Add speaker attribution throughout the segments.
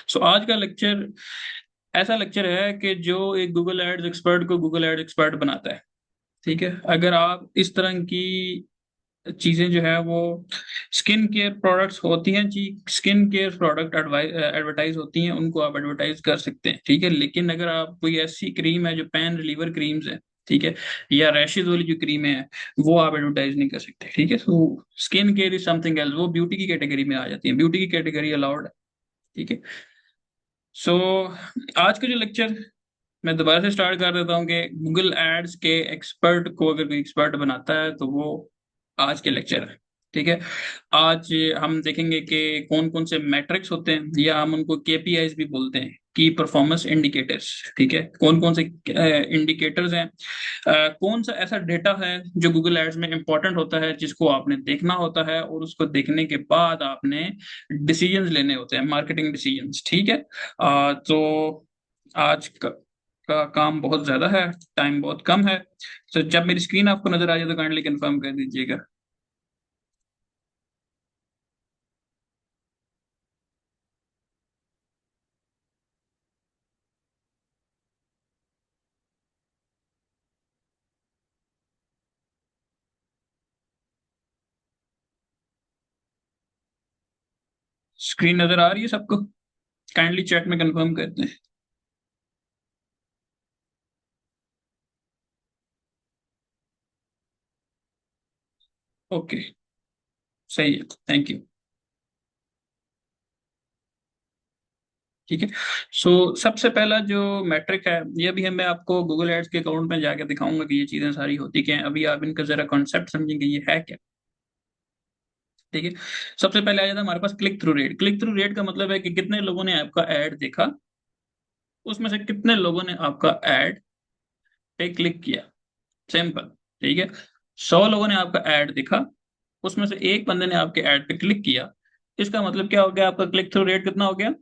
Speaker 1: सो आज का लेक्चर ऐसा लेक्चर है कि जो एक गूगल एड्स एक्सपर्ट को गूगल एड्स एक्सपर्ट बनाता है। ठीक है, अगर आप इस तरह की चीजें जो है वो स्किन केयर प्रोडक्ट्स होती हैं जी, स्किन केयर प्रोडक्ट एडवर्टाइज होती हैं, उनको आप एडवर्टाइज कर सकते हैं। ठीक है, लेकिन अगर आप कोई ऐसी क्रीम है जो पेन रिलीवर क्रीम्स है, ठीक है, या रैशेज वाली जो क्रीमें हैं, वो आप एडवर्टाइज नहीं कर सकते। ठीक है, तो skin care is something else, वो ब्यूटी की कैटेगरी में आ जाती है, ब्यूटी की कैटेगरी अलाउड है। ठीक है। सो आज का जो लेक्चर मैं दोबारा से स्टार्ट कर देता हूँ कि गूगल एड्स के एक्सपर्ट को अगर कोई एक्सपर्ट बनाता है तो वो आज के लेक्चर है। ठीक है, आज हम देखेंगे कि कौन कौन से मैट्रिक्स होते हैं, या हम उनको केपीआईज भी बोलते हैं, की परफॉर्मेंस इंडिकेटर्स। ठीक है, कौन कौन से इंडिकेटर्स हैं, कौन सा ऐसा डेटा है जो गूगल एड्स में इंपॉर्टेंट होता है, जिसको आपने देखना होता है, और उसको देखने के बाद आपने डिसीजंस लेने होते हैं, मार्केटिंग डिसीजंस। ठीक है। तो आज का काम बहुत ज्यादा है, टाइम बहुत कम है। तो जब मेरी स्क्रीन आपको नजर आ जाए तो काइंडली कंफर्म कर दीजिएगा। स्क्रीन नजर आ रही है सबको? काइंडली चैट में कंफर्म करते हैं। ओके, सही है, थैंक यू। ठीक है। सो सबसे पहला जो मैट्रिक है, ये भी है, मैं आपको गूगल एड्स के अकाउंट में जाके दिखाऊंगा कि ये चीजें सारी होती क्या हैं। अभी आप इनका जरा कॉन्सेप्ट समझेंगे ये है क्या। ठीक है, सबसे पहले आ जाता है हमारे पास click through rate. Click through rate का मतलब है कि कितने लोगों ने आपका एड देखा, उसमें से कितने लोगों ने आपका एड पे क्लिक किया। सिंपल। ठीक है, 100 लोगों ने आपका एड देखा, उसमें से एक बंदे ने आपके एड पे क्लिक किया, इसका मतलब क्या हो गया, आपका क्लिक थ्रू रेट कितना हो गया,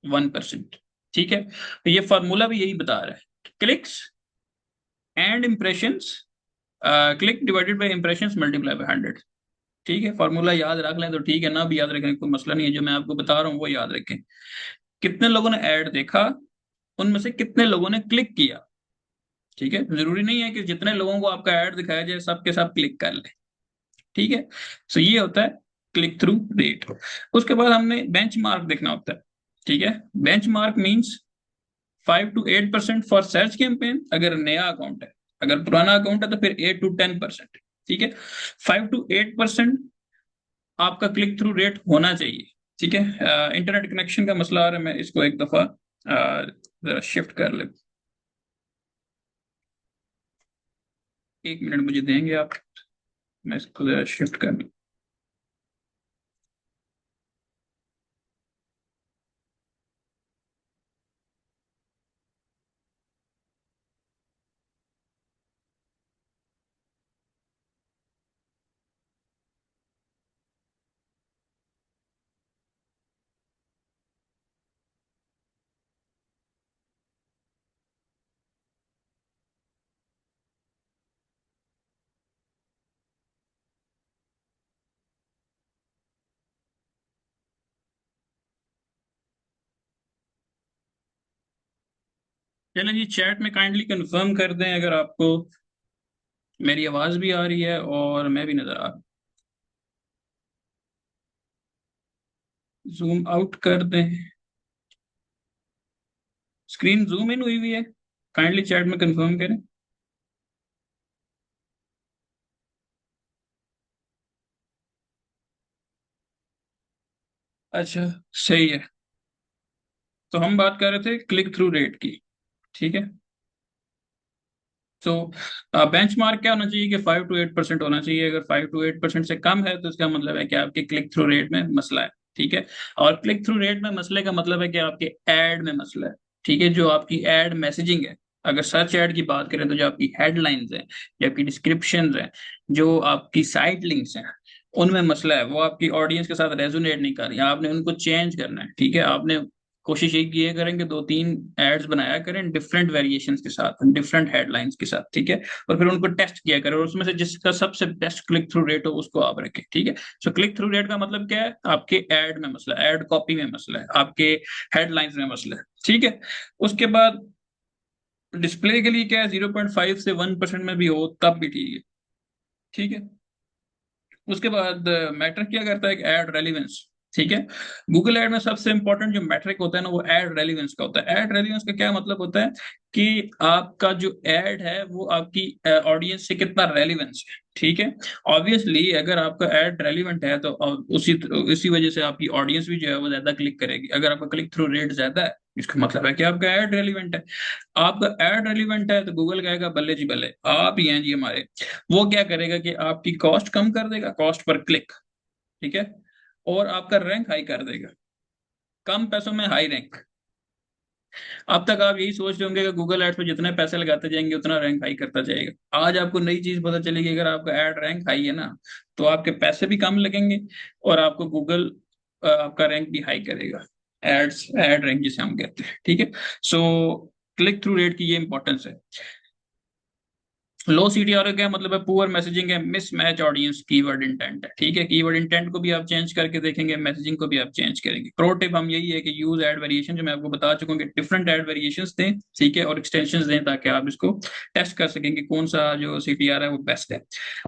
Speaker 1: 1%। ठीक है, तो ये फॉर्मूला भी यही बता रहा है, clicks and impressions, click divided by impressions multiply by 100। ठीक है, फॉर्मूला याद रख लें तो ठीक है, ना भी याद रखें कोई मसला नहीं है, जो मैं आपको बता रहा हूँ वो याद रखें। कितने लोगों ने ऐड देखा, उनमें से कितने लोगों ने क्लिक किया। ठीक है, जरूरी नहीं है कि जितने लोगों को आपका ऐड दिखाया जाए सब के सब क्लिक कर ले। ठीक है, सो ये होता है क्लिक थ्रू रेट। उसके बाद हमने बेंच मार्क देखना होता है। ठीक है, bench mark means 5 to 8% for search campaign अगर नया अकाउंट है, अगर पुराना अकाउंट है तो फिर 8 to 10%। ठीक है, 5 to 8% आपका क्लिक थ्रू रेट होना चाहिए। ठीक है, इंटरनेट कनेक्शन का मसला आ रहा है, मैं इसको एक दफा जरा शिफ्ट कर ले। 1 मिनट मुझे देंगे आप, मैं इसको जरा शिफ्ट कर लूं। चलें जी, चैट में काइंडली कंफर्म कर दें अगर आपको मेरी आवाज भी आ रही है और मैं भी नजर आ रहा हूँ। जूम आउट कर दें, स्क्रीन जूम इन हुई हुई है, काइंडली चैट में कंफर्म करें। अच्छा, सही है। तो हम बात कर रहे थे क्लिक थ्रू रेट की। ठीक है, तो बेंचमार्क क्या होना चाहिए कि 5 to 8% होना चाहिए। अगर 5 to 8% से कम है तो इसका मतलब है कि आपके क्लिक थ्रू रेट में मसला है। ठीक है, और क्लिक थ्रू रेट में मसले का मतलब है कि आपके एड में मसला है। ठीक है, जो आपकी एड मैसेजिंग है, अगर सर्च एड की बात करें तो जो आपकी हेडलाइंस है, जो आपकी डिस्क्रिप्शन है, जो आपकी साइट लिंक्स हैं, उनमें मसला है, वो आपकी ऑडियंस के साथ रेजोनेट नहीं कर रही, आपने उनको चेंज करना है। ठीक है, आपने कोशिश ये किया करेंगे, 2-3 एड्स बनाया करें डिफरेंट वेरिएशंस के साथ, डिफरेंट हेडलाइंस के साथ, ठीक है। और फिर उनको टेस्ट किया करें, और उसमें से जिसका सबसे बेस्ट क्लिक थ्रू रेट हो उसको आप रखें, ठीक है। सो क्लिक थ्रू रेट का मतलब क्या है? आपके एड में मसला है, एड कॉपी में मसला है, आपके हेडलाइंस में मसला है, ठीक है। उसके बाद डिस्प्ले के लिए क्या है, 0.5 से 1% में भी हो तब भी ठीक है, ठीक है। उसके बाद मैटर क्या करता है, एड रेलिवेंस, ठीक है। गूगल एड में सबसे इंपॉर्टेंट जो मैट्रिक होता है ना, वो एड रेलिवेंस का होता है। एड रेलिवेंस का क्या मतलब होता है कि आपका जो एड है वो आपकी ऑडियंस से कितना रेलिवेंस है, ठीक है। ऑब्वियसली अगर आपका एड रेलिवेंट है तो उसी उसी वजह से आपकी ऑडियंस भी जो है वो ज्यादा क्लिक करेगी। अगर आपका क्लिक थ्रू रेट ज्यादा है, इसका मतलब है कि आपका एड रेलिवेंट है। आपका एड रेलिवेंट है तो गूगल कहेगा बल्ले जी बल्ले, आप ही हैं जी हमारे। वो क्या करेगा कि आपकी कॉस्ट कम कर देगा, कॉस्ट पर क्लिक, ठीक है। और आपका रैंक हाई कर देगा, कम पैसों में हाई रैंक। अब तक आप यही सोच रहे होंगे कि गूगल एड्स पे जितने पैसे लगाते जाएंगे उतना रैंक हाई करता जाएगा। आज आपको नई चीज पता चलेगी, अगर आपका एड रैंक हाई है ना, तो आपके पैसे भी कम लगेंगे, और आपको गूगल आपका रैंक भी हाई करेगा। एड्स एड रैंक जिसे हम कहते हैं, ठीक है। सो क्लिक थ्रू रेट की ये इंपॉर्टेंस है। लो सीटीआर का क्या मतलब है? पुअर मैसेजिंग है, मिसमैच ऑडियंस कीवर्ड इंटेंट है, ठीक है। कीवर्ड इंटेंट को भी आप चेंज करके देखेंगे, मैसेजिंग को भी आप चेंज करेंगे। प्रो टिप हम यही है कि यूज एड वेरिएशन, जो मैं आपको बता चुका हूँ कि डिफरेंट एड वेरिएशंस दें, ठीक है, और एक्सटेंशंस दें, ताकि आप इसको टेस्ट कर सकेंगे कौन सा जो सीटीआर है वो बेस्ट है।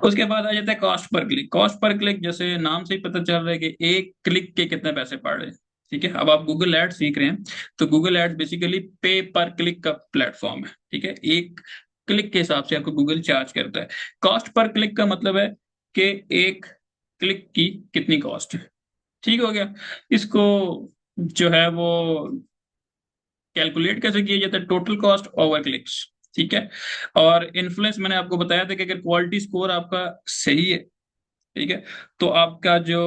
Speaker 1: उसके बाद आ जाता है cost per click. Cost per click जैसे नाम से ही पता चल रहा है कि एक क्लिक के कितने पैसे पड़ रहे हैं, ठीक है। अब आप गूगल एड सीख रहे हैं, तो गूगल एड बेसिकली पे पर क्लिक का प्लेटफॉर्म है, ठीक है। एक क्लिक के हिसाब से आपको गूगल चार्ज करता है। कॉस्ट पर क्लिक का मतलब है कि एक क्लिक की कितनी कॉस्ट है, ठीक हो गया। इसको जो है वो कैलकुलेट कैसे किया जाता है? टोटल कॉस्ट ओवर क्लिक्स, ठीक है। और इन्फ्लुएंस मैंने आपको बताया था कि अगर क्वालिटी स्कोर आपका सही है, ठीक है, तो आपका जो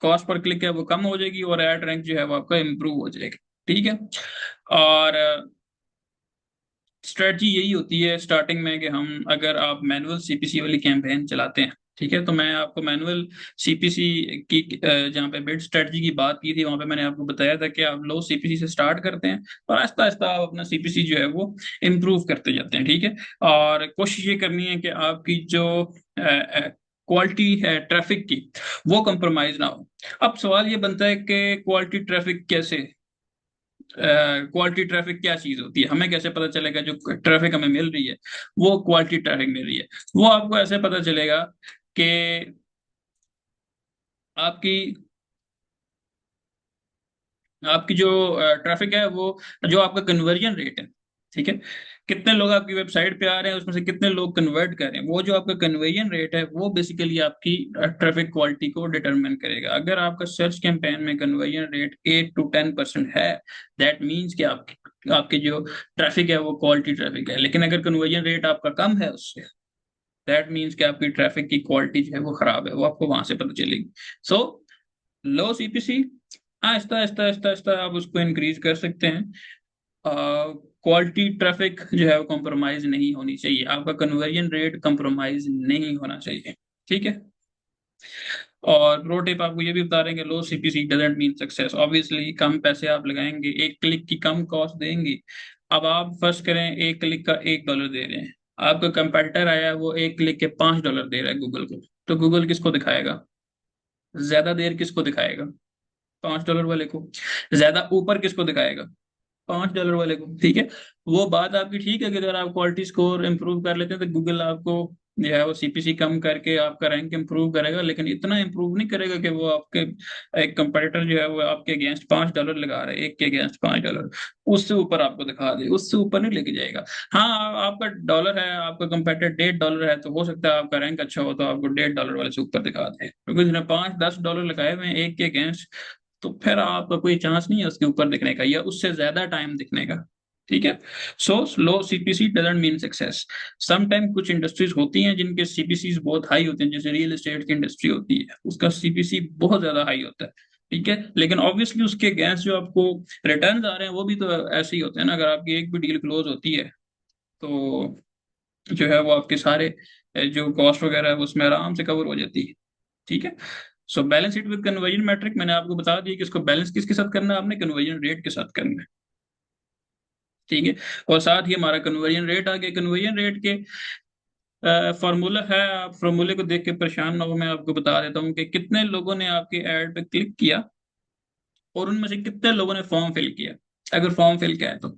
Speaker 1: कॉस्ट पर क्लिक है वो कम हो जाएगी, और एड रैंक जो है वो आपका इंप्रूव हो जाएगा, ठीक है। और स्ट्रेटजी यही होती है स्टार्टिंग में कि हम, अगर आप मैनुअल सीपीसी वाली कैंपेन चलाते हैं, ठीक है, तो मैं आपको मैनुअल सीपीसी की जहाँ पे बिड स्ट्रेटजी की बात की थी, वहां पे मैंने आपको बताया था कि आप लो सीपीसी से स्टार्ट करते हैं, और आहिस्ता आहिस्ता आप अपना सीपीसी जो है वो इम्प्रूव करते जाते हैं, ठीक है। और कोशिश ये करनी है कि आपकी जो क्वालिटी है ट्रैफिक की, वो कंप्रोमाइज ना हो। अब सवाल ये बनता है कि क्वालिटी ट्रैफिक कैसे, क्वालिटी ट्रैफिक क्या चीज होती है? हमें कैसे पता चलेगा जो ट्रैफिक हमें मिल रही है वो क्वालिटी ट्रैफिक मिल रही है? वो आपको ऐसे पता चलेगा कि आपकी आपकी जो ट्रैफिक है वो, जो आपका कन्वर्जन रेट है, ठीक है, कितने लोग आपकी वेबसाइट पे आ रहे हैं, उसमें से कितने लोग कन्वर्ट कर रहे हैं, वो जो आपका कन्वर्जन रेट है वो बेसिकली आपकी ट्रैफिक क्वालिटी को डिटरमिन करेगा। अगर आपका सर्च कैंपेन में कन्वर्जन रेट 8 to 10% है, दैट मीन्स कि आपकी जो ट्रैफिक है वो क्वालिटी ट्रैफिक है। लेकिन अगर कन्वर्जन रेट आपका कम है उससे, दैट मीन्स कि आपकी ट्रैफिक की क्वालिटी जो है वो खराब है, वो आपको वहां से पता चलेगी। सो लो सीपीसी, आहिस्ता आहिस्ता आहिस्ता आहिस्ता आप उसको इंक्रीज कर सकते हैं। क्वालिटी ट्रैफिक जो है वो कॉम्प्रोमाइज नहीं होनी चाहिए, आपका कन्वर्जन रेट कॉम्प्रोमाइज नहीं होना चाहिए, ठीक है। और प्रो टिप आपको ये भी बता रहे हैं कि low CPC doesn't mean success. Obviously कम पैसे आप लगाएंगे, एक क्लिक की कम कॉस्ट देंगे। अब आप फर्स्ट करें, एक क्लिक का $1 दे रहे हैं, आपका कंपेटिटर आया है वो एक क्लिक के $5 दे रहा है गूगल को, तो गूगल किसको दिखाएगा? ज्यादा देर किसको दिखाएगा? $5 वाले को। ज्यादा ऊपर किसको दिखाएगा? $5 वाले को, ठीक है। वो बात आपकी ठीक है कि अगर आप क्वालिटी स्कोर इंप्रूव कर लेते हैं तो गूगल आपको जो है वो सीपीसी कम करके आपका रैंक इंप्रूव करेगा, लेकिन इतना इंप्रूव नहीं करेगा कि वो आपके एक कंपटीटर जो है वो आपके अगेंस्ट $5 लगा रहा है, एक के अगेंस्ट $5, उससे ऊपर आपको दिखा दे, उससे ऊपर नहीं लेके जाएगा। हाँ, आपका डॉलर है, आपका कंपेटिटर $1.5 है, तो हो सकता है आपका रैंक अच्छा हो तो आपको $1.5 वाले से ऊपर दिखा दे, क्योंकि जिन्हें $5-10 लगाए हुए हैं एक के अगेंस्ट, तो फिर आपका कोई चांस नहीं है उसके ऊपर दिखने का या उससे ज्यादा टाइम दिखने का, ठीक है। So low CPC doesn't mean success. Some time कुछ इंडस्ट्रीज होती हैं जिनके सीपीसी बहुत हाई होते हैं, जैसे रियल एस्टेट की इंडस्ट्री होती है, उसका सीपीसी बहुत ज्यादा हाई होता है, ठीक है। लेकिन ऑब्वियसली उसके अगेंस्ट जो आपको रिटर्न आ रहे हैं वो भी तो ऐसे ही होते हैं ना। अगर आपकी एक भी डील क्लोज होती है तो जो है वो आपके सारे जो कॉस्ट वगैरह है उसमें आराम से कवर हो जाती है, ठीक है। So balance sheet with conversion matrix मैंने आपको बता दिया कि इसको बैलेंस किसके साथ करना है, आपने कन्वर्जन रेट के साथ करना है। ठीक है। और साथ ही हमारा कन्वर्जन रेट आ गया। कन्वर्जन रेट के फॉर्मूला है, आप फॉर्मूले को देख के परेशान ना हो, मैं आपको बता देता हूँ कि कितने लोगों ने आपके ऐड पे क्लिक किया और उनमें से कितने लोगों ने फॉर्म फिल किया। अगर फॉर्म फिल किया है तो,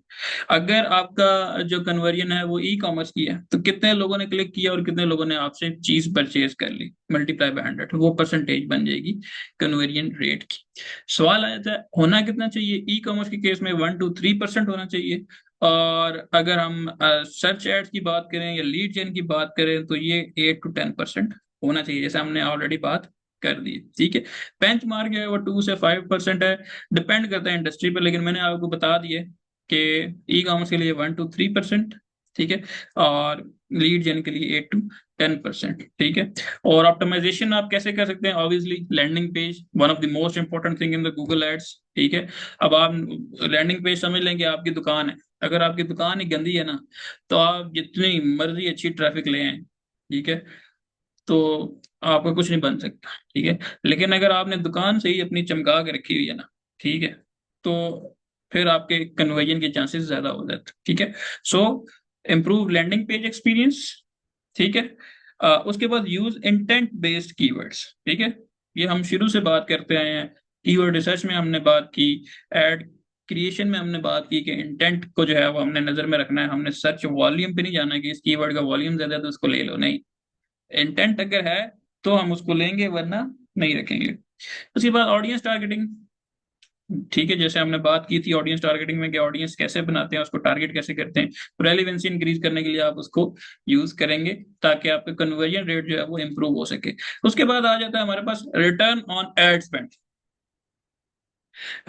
Speaker 1: अगर आपका जो कन्वर्जन है वो ई कॉमर्स की है, तो कितने लोगों ने क्लिक किया और कितने लोगों ने आपसे चीज परचेज कर ली, मल्टीप्लाई बाय 100, वो परसेंटेज बन जाएगी कन्वर्जन रेट की। सवाल आया था होना कितना चाहिए, ई कॉमर्स के केस में 1 to 3% होना चाहिए। और अगर हम सर्च एड्स की बात करें या लीड जेन की बात करें तो ये 8 to 10% होना चाहिए, जैसे हमने ऑलरेडी बात कर दी। ठीक है। बेंच मार्क जो है वो 2 से 5% है, डिपेंड करता है इंडस्ट्री पर, लेकिन मैंने आपको बता दिया कि ई कॉमर्स के लिए 1 to 3%। ठीक है। और लीड जेन के लिए 8 to 10%। ठीक है। और ऑप्टिमाइजेशन आप कैसे कर सकते हैं, obviously landing page one of the most important thing in the Google ads. ठीक है। अब आप लैंडिंग पेज समझ लेंगे, आपकी दुकान है, अगर आपकी दुकान ही गंदी है ना, तो आप जितनी मर्जी अच्छी ट्रैफिक ले आए, ठीक है, तो आपका कुछ नहीं बन सकता। ठीक है। लेकिन अगर आपने दुकान से ही अपनी चमका के रखी हुई है ना, ठीक है, तो फिर आपके कन्वर्जन के चांसेस ज्यादा हो जाते हैं। ठीक है। सो इम्प्रूव लैंडिंग पेज एक्सपीरियंस। ठीक है। उसके बाद यूज इंटेंट बेस्ड कीवर्ड्स। ठीक है। ये हम शुरू से बात करते आए हैं। कीवर्ड रिसर्च में हमने बात की, एड क्रिएशन में हमने बात की कि इंटेंट को जो है वो हमने नजर में रखना है, हमने सर्च वॉल्यूम पे नहीं जाना कि इस कीवर्ड का वॉल्यूम ज्यादा है तो उसको ले लो, नहीं। इंटेंट अगर है तो हम उसको लेंगे, वरना नहीं रखेंगे। उसके बाद ऑडियंस टारगेटिंग। ठीक है, जैसे हमने बात की थी ऑडियंस टारगेटिंग में कि ऑडियंस कैसे बनाते हैं, उसको टारगेट कैसे करते हैं, रेलिवेंसी इंक्रीज करने के लिए आप उसको यूज करेंगे ताकि आपका कन्वर्जन रेट जो है वो इंप्रूव हो सके। उसके बाद आ जाता है हमारे पास return on ad spend.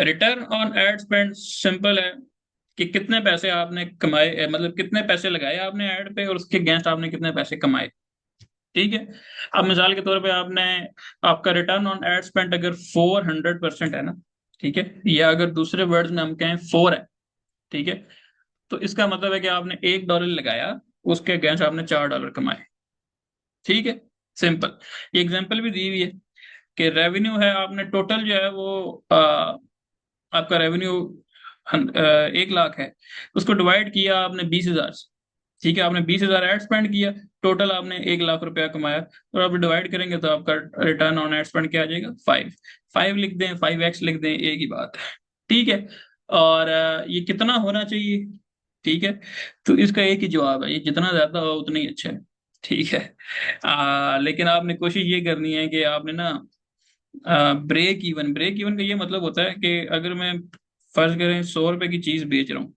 Speaker 1: Return on ad spend simple है कि कितने पैसे आपने कमाए, मतलब कितने पैसे लगाए आपने ऐड पे और उसके अगेंस्ट आपने कितने पैसे कमाए। ठीक है। अब मिसाल के तौर पे आपने, आपका रिटर्न ऑन एड स्पेंड अगर 400% है ना, ठीक है, या अगर दूसरे वर्ड्स में हम कहें 4 है, ठीक है, तो इसका मतलब है कि आपने $1 लगाया, उसके अगेंस्ट आपने $4 कमाए। ठीक है। सिंपल। ये एग्जांपल भी दी हुई है कि रेवेन्यू है, आपने टोटल जो है वो आपका रेवेन्यू 1 लाख है, उसको डिवाइड किया आपने 20,000 से। ठीक है। आपने 20,000 एड स्पेंड किया, टोटल आपने 1 लाख रुपया कमाया, और आप डिवाइड करेंगे तो आपका रिटर्न ऑन एड स्पेंड क्या आ जाएगा, 5। 5 लिख दें, 5x लिख दें, एक ही बात है। ठीक है। और ये कितना होना चाहिए, ठीक है, तो इसका एक ही जवाब है, ये जितना ज्यादा हो उतना ही अच्छा है। ठीक है। लेकिन आपने कोशिश ये करनी है कि आपने ना ब्रेक इवन का ये मतलब होता है कि अगर मैं फर्ज करें 100 रुपए की चीज बेच रहा हूँ,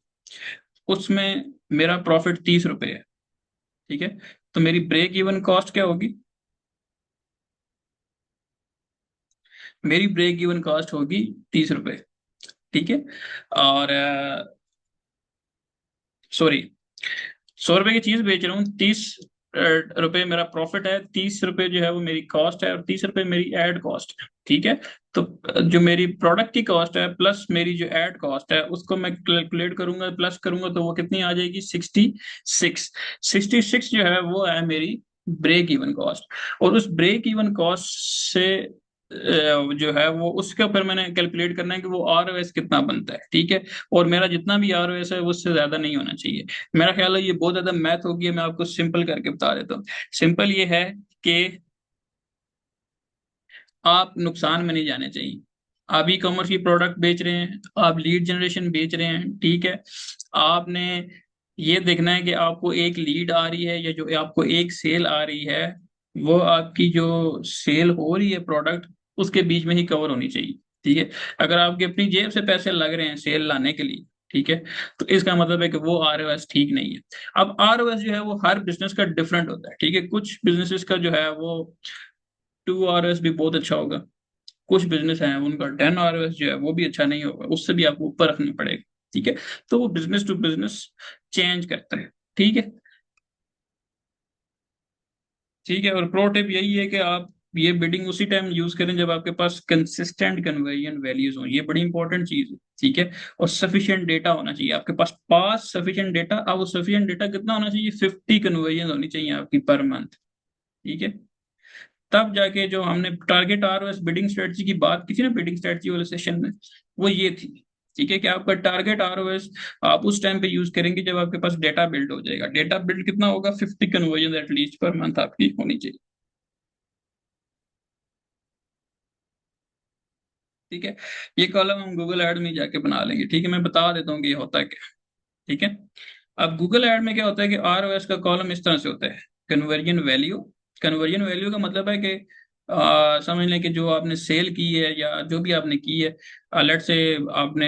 Speaker 1: उसमें मेरा प्रॉफिट 30 रुपए है, ठीक है, तो मेरी ब्रेक इवन कॉस्ट क्या होगी, मेरी ब्रेक इवन कॉस्ट होगी 30 रुपए। ठीक है। और सॉरी, 100 रुपए की चीज बेच रहा हूँ, 30 रुपए मेरा प्रॉफिट है, 30 रुपए जो है वो मेरी कॉस्ट है और 30 रुपए मेरी एड कॉस्ट है। ठीक है। तो जो मेरी प्रोडक्ट की कॉस्ट है प्लस मेरी जो एड कॉस्ट है उसको मैं कैलकुलेट करूंगा, प्लस करूंगा, तो वो कितनी आ जाएगी, 66। 66 जो है वो है मेरी ब्रेक इवन कॉस्ट। और उस ब्रेक इवन कॉस्ट से जो है वो उसके ऊपर मैंने कैलकुलेट करना है कि वो आरओएस कितना बनता है। ठीक है। और मेरा जितना भी आरओएस है वो उससे ज्यादा नहीं होना चाहिए। मेरा ख्याल है ये बहुत ज्यादा मैथ होगी है, मैं आपको सिंपल करके बता देता हूँ। सिंपल ये है कि आप नुकसान में नहीं जाने चाहिए। आप ई कॉमर्स की प्रोडक्ट बेच रहे हैं, आप लीड जनरेशन बेच रहे हैं, ठीक है, आपने ये देखना है कि आपको एक लीड आ रही है या जो आपको एक सेल आ रही है, वो आपकी जो सेल हो रही है प्रोडक्ट, उसके बीच में ही कवर होनी चाहिए। ठीक है। अगर आपके अपनी जेब से पैसे लग रहे हैं सेल लाने के लिए, ठीक है, तो इसका मतलब है कि वो आरओएस ठीक नहीं है। अब आरओएस जो है वो हर बिजनेस का डिफरेंट होता है। ठीक है। कुछ बिजनेसेस का जो है वो 2 आरओएस भी बहुत अच्छा होगा, कुछ बिजनेस हैं उनका 10 आरओएस जो है वो भी अच्छा नहीं होगा, उससे भी आपको ऊपर रखना पड़ेगा। ठीक है। तो वो बिजनेस टू बिजनेस चेंज करता है। ठीक है। ठीक है। और प्रो टिप यही है कि आप ये बिडिंग उसी टाइम यूज करें जब आपके पास कंसिस्टेंट कन्वर्जन वैल्यूज हो, ये बड़ी इंपॉर्टेंट चीज है। ठीक है। और सफिशिएंट डेटा होना चाहिए आपके पास सफिशिएंट डेटा। अब वो सफिशिएंट डेटा कितना होना चाहिए, 50 कन्वर्जन होनी चाहिए आपकी पर मंथ। ठीक है। तब जाके जो हमने टारगेट आरओएस बिडिंग स्ट्रेटजी की बात की थी ना बिडिंग स्ट्रेटजी वाले सेशन में, वो ये थी। ठीक है कि आपका टारगेट आरओएस आप उस टाइम पे यूज करेंगे जब आपके पास डेटा बिल्ड हो जाएगा। डेटा बिल्ड कितना होगा? 50 कन्वर्जन एटलीस्ट पर मंथ आपकी होनी चाहिए। ठीक है, ये कॉलम हम गूगल ऐड में जाके बना लेंगे। ठीक है, मैं बता देता हूँ कि ये होता है क्या। ठीक है, अब गूगल ऐड में क्या होता है कि आरओएस का कॉलम इस तरह से होता है। Conversion value. कन्वर्जन वैल्यू का मतलब है कि समझ लें कि जो आपने सेल की है या जो भी आपने की है, लेट से आपने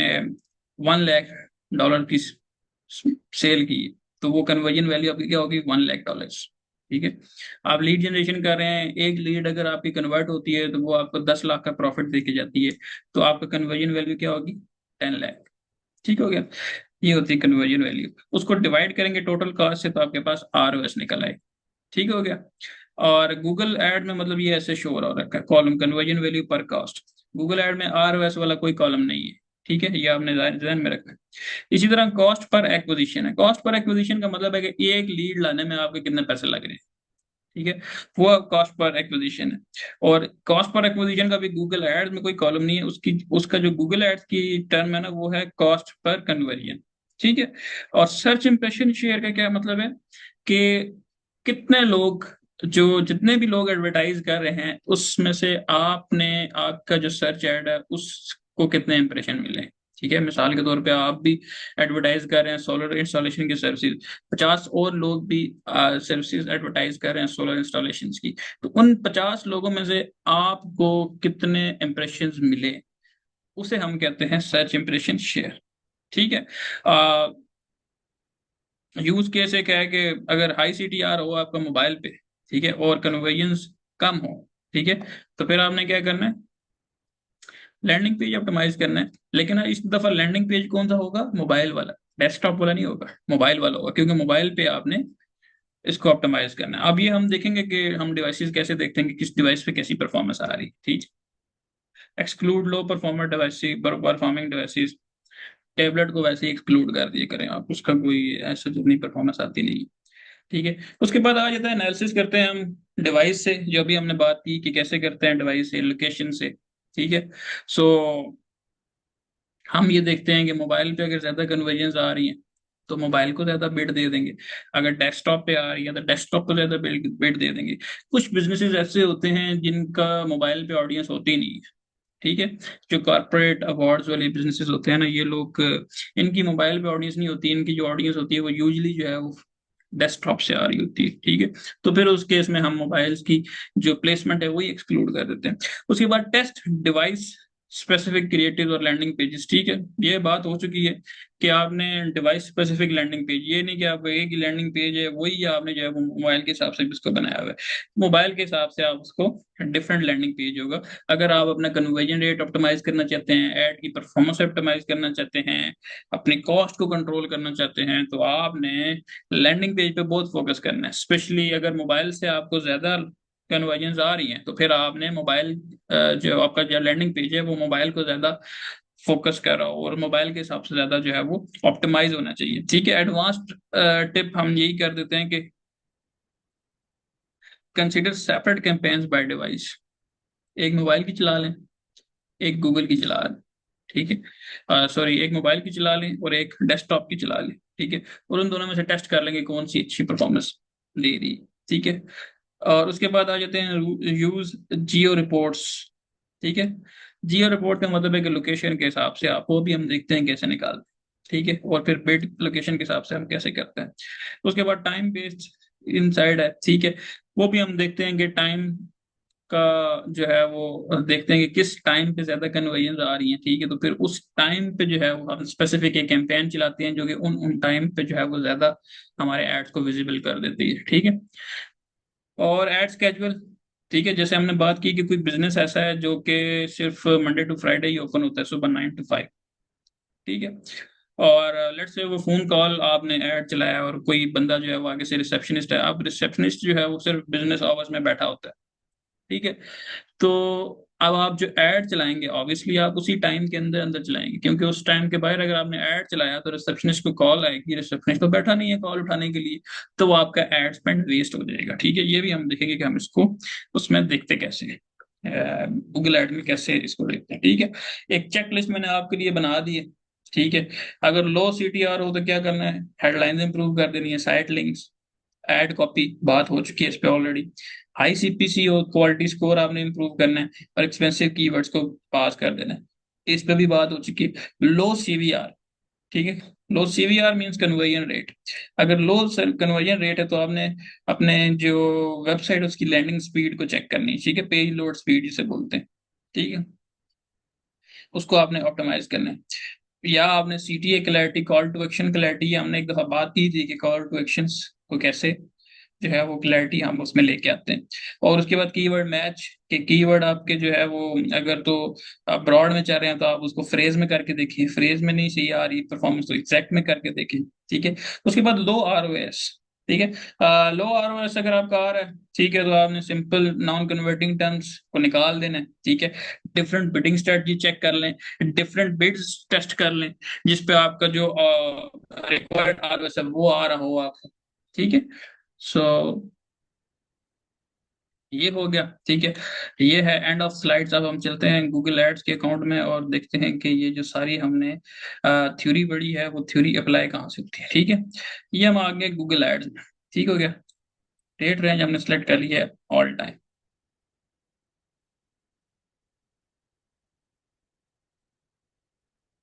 Speaker 1: 1 लाख डॉलर की सेल की है, तो वो कन्वर्जन वैल्यू आपकी क्या होगी? 1 लाख डॉलर। ठीक है, आप लीड जनरेशन कर रहे हैं, एक लीड अगर आपकी कन्वर्ट होती है तो वो आपको 10 लाख का प्रॉफिट दे के जाती है, तो आपका कन्वर्जन वैल्यू क्या होगी? 10 लाख। ठीक हो गया, ये होती है कन्वर्जन वैल्यू। उसको डिवाइड करेंगे टोटल कॉस्ट से तो आपके पास आरओएस निकल आएगा। ठीक हो गया। और गूगल ऐड में मतलब ये ऐसे शो हो रखा है कॉलम कन्वर्जन वैल्यू पर कॉस्ट। गूगल ऐड में आरओएस वाला कोई कॉलम नहीं है। ठीक है, ये आपने ध्यान में रखना है। इसी तरह कॉस्ट पर एक्विजिशन है। कॉस्ट पर एक्विजिशन का मतलब है कि एक लीड लाने में आपके कितने पैसे लग रहे हैं। ठीक है, वो कॉस्ट पर एक्विजिशन है। और कॉस्ट पर एक्विजिशन का भी गूगल एड्स में कोई कॉलम नहीं है, उसकी उसका जो गूगल एड्स की टर्म है ना वो है कॉस्ट पर कन्वर्जन। ठीक है, और सर्च इंप्रेशन शेयर का क्या मतलब है कि कितने लोग, जो जितने भी लोग एडवर्टाइज कर रहे हैं उसमें से आपने, आपका जो सर्च एड है उसको कितने इंप्रेशन मिले। ठीक है, मिसाल के तौर पे आप भी एडवर्टाइज कर रहे हैं सोलर इंस्टॉलेशन की सर्विसेज, 50 और लोग भी सर्विसेज एडवर्टाइज कर रहे हैं सोलर इंस्टॉलेशन की, तो उन 50 लोगों में से आपको कितने इंप्रेशंस मिले, उसे हम कहते हैं सर्च इंप्रेशन शेयर। ठीक है, यूज केस एक है कि अगर हाई सीटीआर हो आपका मोबाइल पे, ठीक है, और कन्वर्जेंस कम हो, ठीक है, तो फिर आपने क्या करना है? लैंडिंग पेज ऑप्टिमाइज करना है। लेकिन इस दफा लैंडिंग पेज कौन सा होगा? मोबाइल वाला, डेस्कटॉप वाला नहीं होगा, मोबाइल वाला होगा, क्योंकि मोबाइल पे आपने इसको ऑप्टिमाइज करना है। अब ये हम देखेंगे कि हम डिवाइसेस कैसे देखते हैं कि किस डिवाइस पे कैसी परफॉर्मेंस आ रही है। ठीक, exclude low performer devices, performing devices. Tablet को वैसे ही एक्सक्लूड कर दिए करें आप, उसका कोई ऐसा जितनी परफॉर्मेंस आती नहीं। ठीक है, उसके बाद आ जाता है एनालिसिस करते हैं हम डिवाइस से, जो भी हमने बात की कि कैसे करते हैं डिवाइस से, लोकेशन से। ठीक है, सो हम ये देखते हैं कि मोबाइल पे अगर ज्यादा कन्वर्जेंस आ रही है तो मोबाइल को ज्यादा बिड दे देंगे। अगर डेस्कटॉप पे आ रही है तो डेस्कटॉप को ज्यादा बिड दे देंगे। कुछ बिजनेसेस ऐसे होते हैं जिनका मोबाइल पे ऑडियंस होती नहीं है। ठीक है, जो कॉर्पोरेट अवार्ड्स वाले बिजनेसेस होते हैं ना, ये लोग, इनकी मोबाइल पे ऑडियंस नहीं होती, इनकी जो ऑडियंस होती है वो यूजली जो है वो डेस्कटॉप से आ रही होती है। ठीक है, तो फिर उस केस में हम मोबाइल्स की जो प्लेसमेंट है वही एक्सक्लूड कर देते हैं। उसके बाद टेस्ट डिवाइस स्पेसिफिक क्रिएटिव और लैंडिंग पेजेस। ठीक है, ये बात हो चुकी है कि आपने डिवाइस स्पेसिफिक लैंडिंग पेज, ये नहीं कि आपको एक ही लैंडिंग पेज है वही आपने जो है वो मोबाइल के हिसाब से भी उसको बनाया हुआ है। मोबाइल के हिसाब से आप उसको डिफरेंट लैंडिंग पेज होगा। अगर आप अपना कन्वर्जन रेट ऑप्टिमाइज करना चाहते हैं, ऐड की परफॉर्मेंस ऑप्टिमाइज करना चाहते हैं, अपनी कॉस्ट को कंट्रोल करना चाहते हैं, तो आपने लैंडिंग पेज पे बहुत फोकस करना है। स्पेशली अगर मोबाइल से आपको ज्यादा कन्वर्जेंस आ रही है तो फिर आपने मोबाइल, जो आपका जो लैंडिंग पेज है वो मोबाइल को ज्यादा फोकस कर रहा हो और मोबाइल के हिसाब से ज्यादा जो है वो ऑप्टिमाइज होना चाहिए। ठीक है, एडवांस्ड टिप हम यही कर देते हैं कि consider separate campaigns by device. एक मोबाइल की चला लें, एक गूगल की चला लें। ठीक है, सॉरी, एक मोबाइल की चला लें और एक डेस्कटॉप की चला लें। ठीक है, और उन दोनों में से टेस्ट कर लेंगे कौन सी अच्छी परफॉर्मेंस दे रही है। ठीक है, और उसके बाद आ जाते हैं यूज जियो रिपोर्ट्स। ठीक है, जियो रिपोर्ट का मतलब है कि लोकेशन के हिसाब से आप, वो भी हम देखते हैं कैसे निकालते हैं। ठीक है, और फिर बिट लोकेशन के हिसाब से हम कैसे करते हैं। उसके बाद टाइम बेस्ड इनसाइड है। ठीक है, वो भी हम देखते हैं कि टाइम का जो है वो देखते हैं कि किस टाइम पे ज्यादा कन्वर्जन आ रही है। ठीक है, तो फिर उस टाइम पे जो है वो हम स्पेसिफिक एक कैंपेन चलाते हैं जो कि उन उन टाइम पे जो है वो ज्यादा हमारे एड्स को विजिबल कर देती है। ठीक है, और एड्स कैजुअल। ठीक है, जैसे हमने बात की कि कोई बिजनेस ऐसा है जो कि सिर्फ मंडे टू फ्राइडे ही ओपन होता है सुबह 9 to 5। ठीक है, और लेट्स से वो फोन कॉल आपने ऐड चलाया और कोई बंदा जो है वो आगे से रिसेप्शनिस्ट है, अब रिसेप्शनिस्ट जो है वो सिर्फ बिजनेस आवर्स में बैठा होता है। ठीक है, तो अब आप जो ऐड चलाएंगे ऑब्वियसली आप उसी टाइम के अंदर अंदर चलाएंगे, क्योंकि उस टाइम के बाहर अगर आपने ऐड चलाया तो रिसेप्शनिस्ट को कॉल आएगी, रिसेप्शनिस्ट तो बैठा नहीं है कॉल उठाने के लिए, तो वो आपका एड स्पेंड वेस्ट हो जाएगा। ठीक है, ये भी हम देखेंगे कि हम इसको उसमें देखते कैसे हैं, गूगल एड में कैसे इसको देखते हैं। ठीक है, एक चेक लिस्ट मैंने आपके लिए बना दी है। ठीक है, अगर लो सीटीआर हो तो क्या करना है, हेडलाइंस इंप्रूव कर देनी है, साइट लिंक्स, एड कॉपी बात हो चुकी है इस पे ऑलरेडी। हाई सीपीसी और क्वालिटी स्कोर आपने इंप्रूव करना है, और एक्सपेंसिव कीवर्ड्स को पास कर देना है, इस पे भी बात हो चुकी है। लो सीवीआर, ठीक है, लो सीवीआर मींस कन्वर्जन रेट। अगर लो कन्वर्जन रेट है तो आपने अपने जो वेबसाइट उसकी लैंडिंग स्पीड को चेक करनी है। ठीक है, पेज लोड स्पीड जिसे बोलते हैं। ठीक है, उसको आपने ऑप्टिमाइज करना है। या आपने CTA clarity, call to action clarity, हमने एक दफा बात की थी कि कॉल टू एक्शंस को कैसे जो है वो क्लैरिटी हम उसमें लेके आते हैं। और उसके बाद कीवर्ड मैच के कीवर्ड आपके जो है वो, अगर तो आप ब्रॉड में चाह रहे हैं तो आप उसको फ्रेज में करके देखिए, फ्रेज में नहीं सही आ रही परफॉर्मेंस तो एग्जैक्ट में करके देखिए। ठीक है, उसके बाद लो आरओएस। ठीक है, लो आरओएस अगर आपका आ रहा है, ठीक है, तो आपने सिंपल नॉन कन्वर्टिंग टर्म्स को निकाल देना है। ठीक है, डिफरेंट बिडिंग स्ट्रेटजी चेक कर लें, डिफरेंट बिड्स टेस्ट कर लें, जिसपे आपका जो रिक्वायर्ड आरओएस है वो आ रहा हो आपको। ठीक है, सो ये हो गया। ठीक है, ये है एंड ऑफ स्लाइड्स। अब हम चलते हैं गूगल एड्स के अकाउंट में और देखते हैं कि ये जो सारी हमने थ्योरी पढ़ी है वो थ्योरी अप्लाई कहाँ से होती है। ठीक है, ये हम आ गए गूगल एड्स में। ठीक हो गया, रेट रेंज हमने सेलेक्ट कर लिया है ऑल टाइम।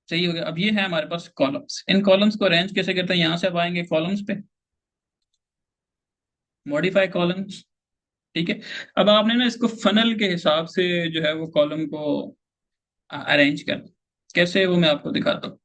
Speaker 1: सही हो गया। अब ये है हमारे पास कॉलम्स, इन कॉलम्स को अरेंज कैसे करते हैं, यहाँ से आप आएंगे कॉलम्स पे, मॉडिफाई कॉलम्स। ठीक है, अब आपने ना इसको फनल के हिसाब से जो है वो कॉलम को अरेंज करना, कैसे वो मैं आपको दिखाता हूँ।